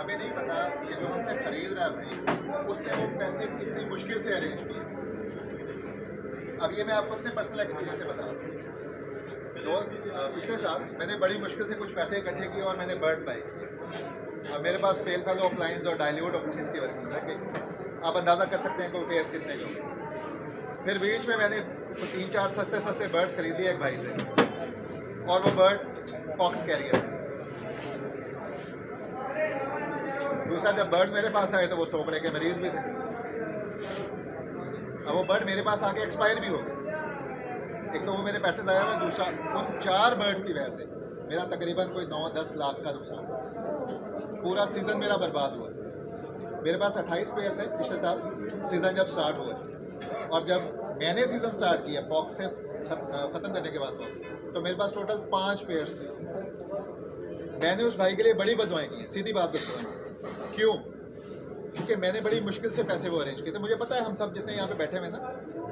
हमें नहीं पता कि जो हमसे खरीद रहा है भाई उसने वो पैसे कितनी मुश्किल से अरेंज किए। अब ये मैं आपको अपने पर्सनल एक्सपीरियंस से बता रहा हूँ। तो पिछले साल मैंने बड़ी मुश्किल से कुछ पैसे इकट्ठे किए और मैंने बर्ड्स बाई किए। अब मेरे पास पेल फेलो अप्लायंस और डाइल्यूट अप्लायंस की वर्किंग है कि आप अंदाज़ा कर सकते हैं कि वो पेयर्स कितने के होंगे। फिर बीच में मैंने 3-4 सस्ते बर्ड्स खरीद लिए एक भाई से, और वो बर्ड पॉक्स कैरियर है। दूसरा, जब बर्ड्स मेरे पास आए तो वो सोकड़े के मरीज़ भी थे। अब वो बर्ड मेरे पास आके एक्सपायर भी हो गए। एक तो वो मेरे पैसे ज़ाया हुए, दूसरा उन 4 बर्ड्स की वजह से मेरा तकरीबन कोई 9-10 लाख का नुकसान। पूरा सीज़न मेरा बर्बाद हुआ। मेरे पास 28 पेयर थे पिछले साल सीज़न जब स्टार्ट हुआ, और जब मैंने सीज़न स्टार्ट किया पॉक्स से ख़त्म करने के बाद पॉक्स, तो मेरे पास टोटल 5 पेयर्स थे। मैंने उस भाई के लिए बड़ी बदवाएँ की हैं, सीधी बात बताऊँ। क्यों? क्योंकि मैंने बड़ी मुश्किल से पैसे वो अरेंज किए थे। मुझे पता है हम सब जितने यहाँ पे बैठे हुए ना,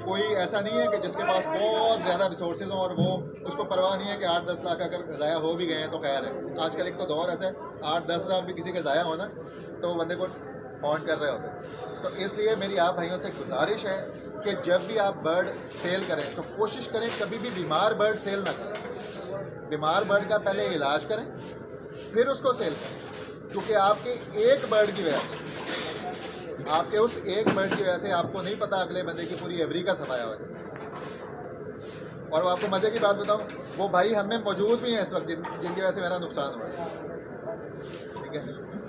कोई ऐसा नहीं है कि जिसके पास बहुत ज़्यादा रिसोर्सेज हों और वो उसको परवाह नहीं है कि 8-10 लाख अगर ज़ाया हो भी गए हैं तो खैर है। आजकल एक तो दौर ऐसा है, 8-10 हज़ार भी किसी के ज़ाया हो ना तो बंदे को ऑन कर रहे होते हैं। तो इसलिए मेरी आप भाइयों से गुजारिश है कि जब भी आप बर्ड सेल करें तो कोशिश करें कभी भी बीमार बर्ड सेल ना करें। बीमार बर्ड का पहले इलाज करें, फिर उसको सेल करें। क्योंकि आपके एक बर्ड की वजह से, आपके उस एक बर्ड की वजह से आपको नहीं पता अगले बंदे की पूरी एवरी का सफाया हो जाए। और वो आपको मज़े की बात बताऊं, वो भाई हम में मौजूद भी हैं इस वक्त जिनकी वजह से मेरा नुकसान हुआ। ठीक है,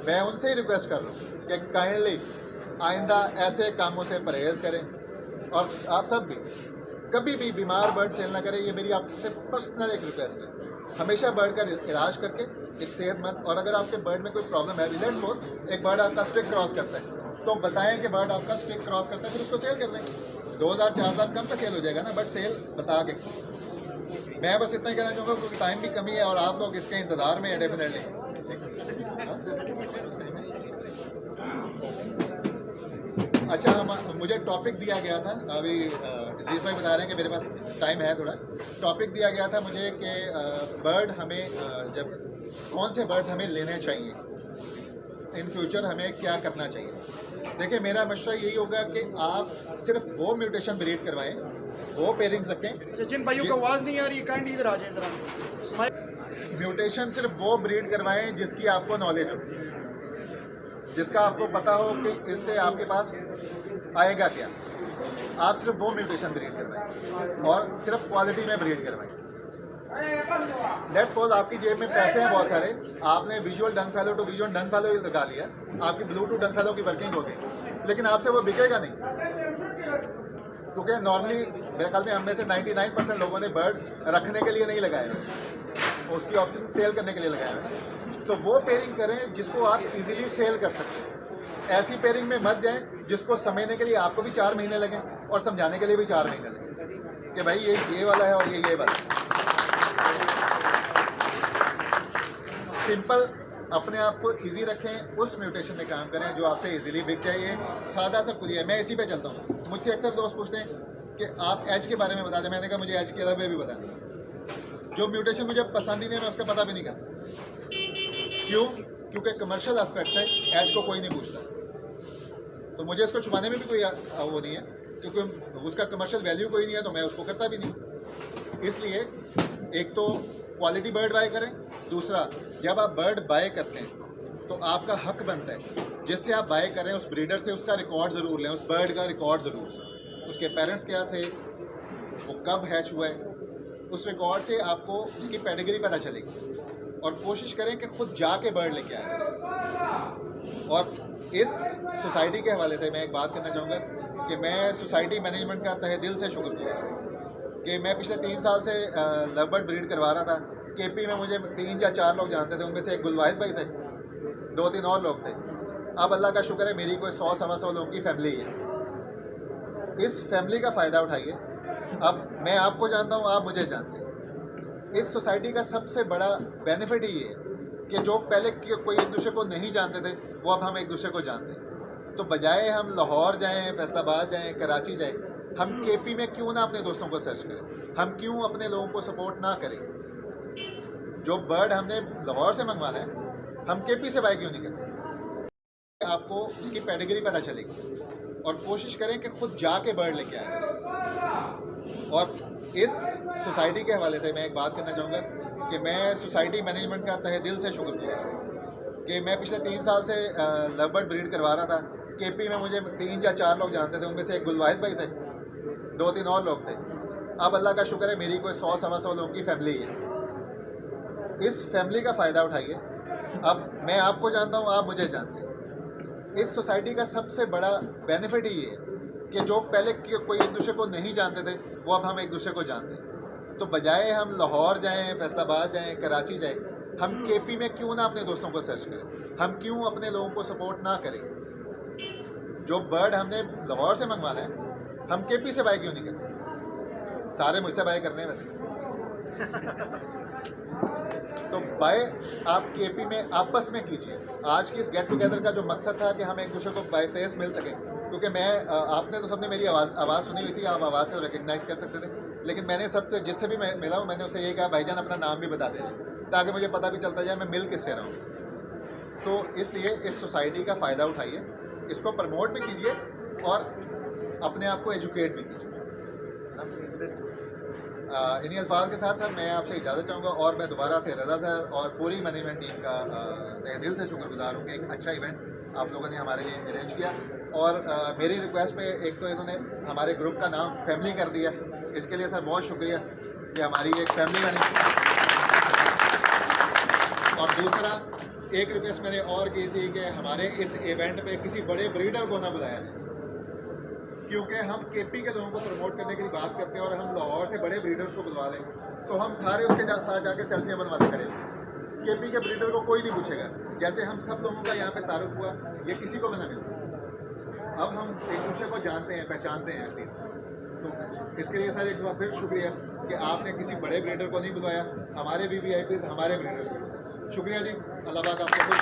मैं उनसे ही रिक्वेस्ट कर रहा हूँ कि काइंडली आइंदा ऐसे कामों से परहेज़ करें, और आप सब भी कभी भी बीमार बर्ड सेल ना करें। ये मेरी आपसे पर्सनल एक रिक्वेस्ट है। हमेशा बर्ड का इलाज करके एक सेहतमंद, और अगर आपके बर्ड में कोई प्रॉब्लम है, लेट्स सपोज एक बर्ड आपका स्ट्रिक क्रॉस करता है, तो बताएं कि बर्ड आपका स्ट्रिक क्रॉस करता है, फिर उसको सेल कर दें। 2000-4000 कम पे सेल हो जाएगा ना, बट सेल बता के। मैं बस इतना ही कहना चाहूँगा क्योंकि टाइम भी कमी है और आप लोग इसके इंतज़ार में हैं डेफिनेटली। अच्छा, मुझे टॉपिक दिया गया था, अभी इद्रीस भाई बता रहे हैं कि मेरे पास टाइम है थोड़ा। टॉपिक दिया गया था मुझे कि बर्ड हमें जब कौन से बर्ड्स हमें लेने चाहिए, इन फ्यूचर हमें क्या करना चाहिए। देखिए, मेरा मशवरा यही होगा कि आप सिर्फ वो म्यूटेशन ब्रीड करवाएं, वो पेयरिंग्स रखें। जिन भाइयों को आवाज़ नहीं आ रही काइंडली इधर आ जाए जरा। म्यूटेशन सिर्फ वो ब्रीड करवाएं जिसकी आपको नॉलेज हो, जिसका आपको पता हो कि इससे आपके पास आएगा क्या। आप सिर्फ वो म्यूटेशन ब्रीड करवाएं और सिर्फ क्वालिटी में ब्रीड करवाएं। लेट्स सपोज आपकी जेब में पैसे हैं बहुत सारे, आपने visual done follow to visual done follow लगा लिया, आपकी ब्लूटूथ डन फेलो की वर्किंग हो गई, लेकिन आपसे वो बिकेगा नहीं। क्योंकि नॉर्मली मेरे ख्याल में हम में से 99% लोगों ने बर्ड रखने के लिए नहीं लगाए हुए, उसकी ऑप्शन सेल करने के लिए लगाए हुए। तो वो पेयरिंग करें जिसको आप इजीली सेल कर सकते हैं। ऐसी पेयरिंग में मत जाएं जिसको समझने के लिए आपको भी 4 महीने लगें और समझाने के लिए भी 4 महीने लगें कि भाई ये वाला है और ये वाला है। सिंपल, अपने आप को इजी रखें, उस म्यूटेशन में काम करें जो आपसे इजीली बिक जाइए। सादा सा खुली है, मैं इसी पे चलता हूँ। मुझसे अक्सर दोस्त पूछते हैं कि आप एच के बारे में बता दें। मैंने कहा मुझे एच के अलावा भी बता दें। जो म्यूटेशन मुझे पसंद ही नहीं, मैं उसका पता भी नहीं करता। क्यों? क्योंकि कमर्शियल एस्पेक्ट से एच को कोई नहीं पूछता, तो मुझे इसको छुपाने में भी कोई वो नहीं है, क्योंकि उसका कमर्शियल वैल्यू कोई नहीं है, तो मैं उसको करता भी नहीं। इसलिए एक तो क्वालिटी बर्ड बाय करें, दूसरा जब आप बर्ड बाय करते हैं तो आपका हक बनता है जिससे आप बाय करें उस ब्रीडर से उसका रिकॉर्ड ज़रूर लें, उस बर्ड का रिकॉर्ड ज़रूर लें, उसके पेरेंट्स क्या थे, वो कब हैच हुआ है, उस रिकॉर्ड से आपको उसकी पेडिग्री पता चलेगी। और कोशिश करें कि खुद जाके बर्ड लेके आए। और इस सोसाइटी के हवाले से मैं एक बात करना चाहूँगा कि मैं सोसाइटी मैनेजमेंट का तहे दिल से शुक्रगुजार हूँ कि मैं पिछले 3 साल से लवबर्ड ब्रीड करवा रहा था। केपी में मुझे 3 या 4 लोग जानते थे, उनमें से एक गुलवाहिद भाई थे, 2-3 और लोग थे। अब अल्लाह का शुक्र है मेरी कोई 100-125 लोगों की फैमिली है। इस फैमिली का फ़ायदा उठाइए। अब मैं आपको जानता हूँ, आप मुझे जानते हैं। इस सोसाइटी का सबसे बड़ा बेनिफिट ही ये है कि जो पहले कोई एक दूसरे को नहीं जानते थे, वो अब हम एक दूसरे को जानते हैं। तो बजाय हम लाहौर जाएँ, फैसलाबाद जाएँ, कराची जाएँ, हम केपी में क्यों ना अपने दोस्तों को सर्च करें, हम क्यों अपने लोगों को सपोर्ट ना करें। जो बर्ड हमने लाहौर से मंगवाना है, हम केपी से बाय क्यों नहीं करते। आपको उसकी पेडिग्री पता चलेगी और कोशिश करें कि खुद जाके बर्ड लेके आए। और इस सोसाइटी के हवाले से मैं एक बात करना चाहूँगा कि मैं सोसाइटी मैनेजमेंट का तहे दिल से शुक्रगुजार हूँ कि मैं पिछले 3 साल से लवबर्ड ब्रीड करवा रहा था। केपी में मुझे 3 या 4 लोग जानते थे, उनमें से एक गुलवाहिद भाई थे, 2-3 और लोग थे। अब अल्लाह का शुक्र है मेरी कोई 100-125 लोगों की फैमिली है। इस फैमिली का फ़ायदा उठाइए। अब मैं आपको जानता हूँ, आप मुझे जानते हैं। इस सोसाइटी का सबसे बड़ा बेनिफिट ही ये है कि जो पहले कोई एक दूसरे को नहीं जानते थे, वो अब हम एक दूसरे को जानते हैं। तो बजाय हम लाहौर जाएं, फैसलाबाद जाएं, कराची जाएं, हम केपी में क्यों ना अपने दोस्तों को सर्च करें? हम क्यों अपने लोगों को सपोर्ट ना करें? जो बर्ड हमने लाहौर से मंगवाना है, हम केपी से बाय क्यों नहीं करते? सारे मुझसे बाय करने हैं वैसे। तो बाय आप केपी में आपस में कीजिए। आज की इस गेट टुगेदर का जो मकसद था कि हम एक दूसरे को बाय फेस मिल सकें, क्योंकि मैं आपने तो सबने मेरी आवाज़ सुनी हुई थी, आप आवाज़ से रिकग्नाइज़ कर सकते थे, लेकिन मैंने सबसे जिससे भी मैं मिला हूँ मैंने उससे यही कहा भाईजान अपना नाम भी बता दें ताकि मुझे पता भी चलता जाए मैं मिल किससे रहा हूँ। तो इसलिए इस सोसाइटी का फ़ायदा उठाइए, इसको प्रमोट भी कीजिए और अपने आप को एजुकेट भी कीजिए। इन्हीं अल्फाज के साथ साथ मैं आपसे इजाज़त चाहूँगा और मैं दोबारा से रज़ा सर और पूरी मैनेजमेंट टीम का तहे दिल से शुक्रगुजार हूँ कि एक अच्छा इवेंट आप लोगों ने हमारे लिए अरेंज किया। और मेरी रिक्वेस्ट पे एक तो इन्होंने हमारे ग्रुप का नाम फैमिली कर दिया, इसके लिए सर बहुत शुक्रिया कि हमारी एक फैमिली बनी। और दूसरा एक रिक्वेस्ट मैंने और की थी कि हमारे इस इवेंट पे किसी बड़े ब्रीडर को ना बुलाया जाए, क्योंकि हम केपी के लोगों को प्रमोट करने की बात करते हैं और हम लाहौर से बड़े ब्रीडर्स को बुलवा लें तो हम सारे उसके साथ जाके सेल्फियाँ बनवाते करेंगे। केपी के ब्रीडर को कोई नहीं पूछेगा। जैसे हम सब लोगों का यहाँ पे तारुफ हुआ, ये किसी को भी ना मिलता। अब हम एक दूसरे को जानते हैं, पहचानते हैं एटलीस्ट। तो इसके लिए सर एक बार फिर शुक्रिया कि आपने किसी बड़े ब्रीडर को नहीं बुलवाया, हमारे VVIPs हमारे ब्रीडर्स को। शुक्रिया जी, अल्लाह पाक आपको खुश